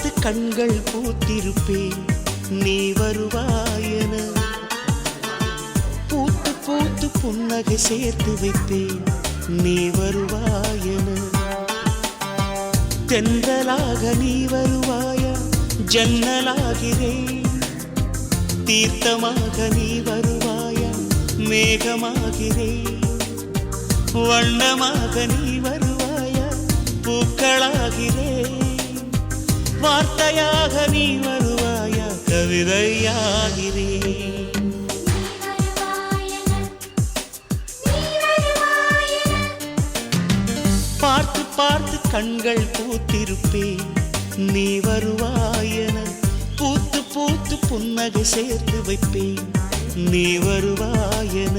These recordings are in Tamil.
பார்த்து கண்கள் பூத்திருப்பேன் நீ வருவாயென. பூத்து பூத்து புன்னகை சேர்த்து வைப்பேன் நீ வருவாயென. தென்றலாக நீ வருவாயா ஜன்னலாகிறேன். தீர்த்தமாக நீ வருவாயா மேகமாகிறேன். வண்ணமாக நீ வருவாயா பூக்களாகிறேன். வார்த்தையாக நீ வருவாயா கவிதையாகிறேன். பார்த்து பார்த்து கண்கள் பூத்திருப்பேன் நீ வருவாயென. பூத்து பூத்து புன்னகை சேர்த்து வைப்பேன் நீ வருவாயென.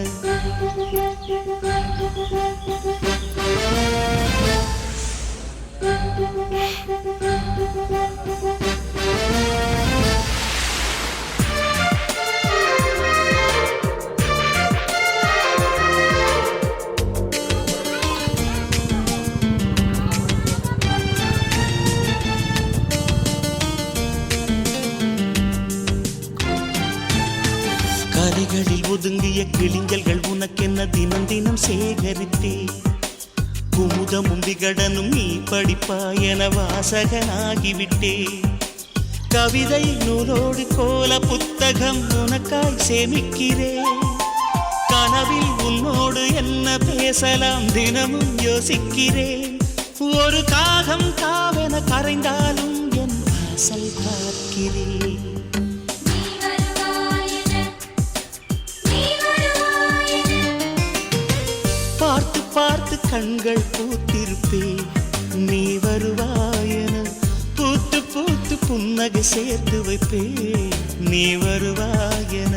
கரைகளில் ஒதுங்கிய கிளிஞ்சல்கள் உனக்கென்ன தினம் தினம் சேகரித்தே. குமுதமும் விகடனும் நீ படிப்பாயென வாசகனாகிவிட்டே. கவிதை நூலோடு கோல புத்தகம் உனக்காய் சேமிக்கிறேன். கனவில் உன்னோடு என்ன பேசலாம் தினமும் யோசிக்கிறேன். ஒரு காகம் காவென கரைந்தாலும் என் வாசல் பார்க்கிறேன். பார்த்து பார்த்து கண்கள் பூத்திருப்பேன் நீ வருவாயென. பூத்து பூத்து புன்னகை சேர்த்து வைப்பேன் நீ வருவாயென.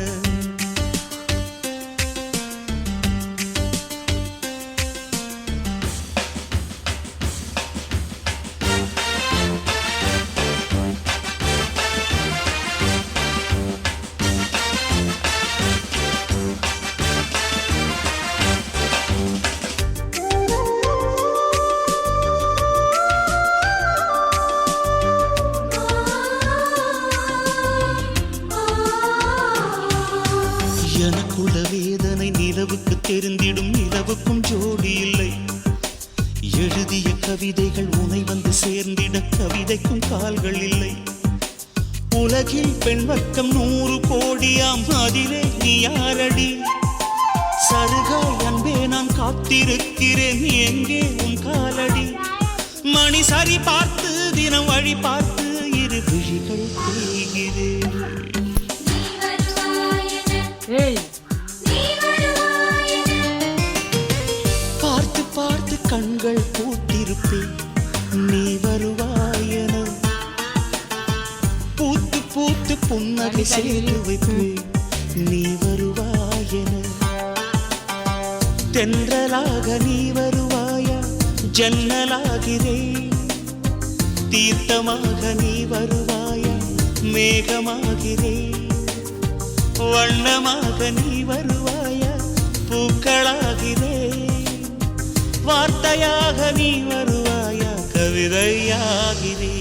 எனக்குள்ள வேதனை நிலவுக்கு தெரிந்திடும். நிலவுக்கும் ஜோடி இல்லை. எழுதிய கவிதைகள் உனை வந்து சேர்ந்திட கவிதைக்கும் கால்கள் இல்லை. உலகில் பெண் வர்க்கம் 100 கோடியாம் அதிலே நீ யாரடி? சருகாய் அன்பே நான் காத்திருக்கிறேன் எங்கே உன் காலடி? மணி சரி பார்த்து தினம் வழி பார்த்து இரு விழிகள் தேய்கிறேன். பார்த்து பார்த்து கண்கள் பூத்திருப்பேன் நீ வருவாயென. பூத்து பூத்து புன்னகை சேர்த்து வைப்பேன் நீ வருவாயென. தென்றலாக நீ வருவாயா ஜன்னலாகிறேன். தீர்த்தமாக நீ வருவாயா மேகமாகிறேன். வண்ணமாக நீ வருவாயா பூக்களாகிறேன். வார்த்தையாக நீ வருவாயா கவிதையாகிறேன்.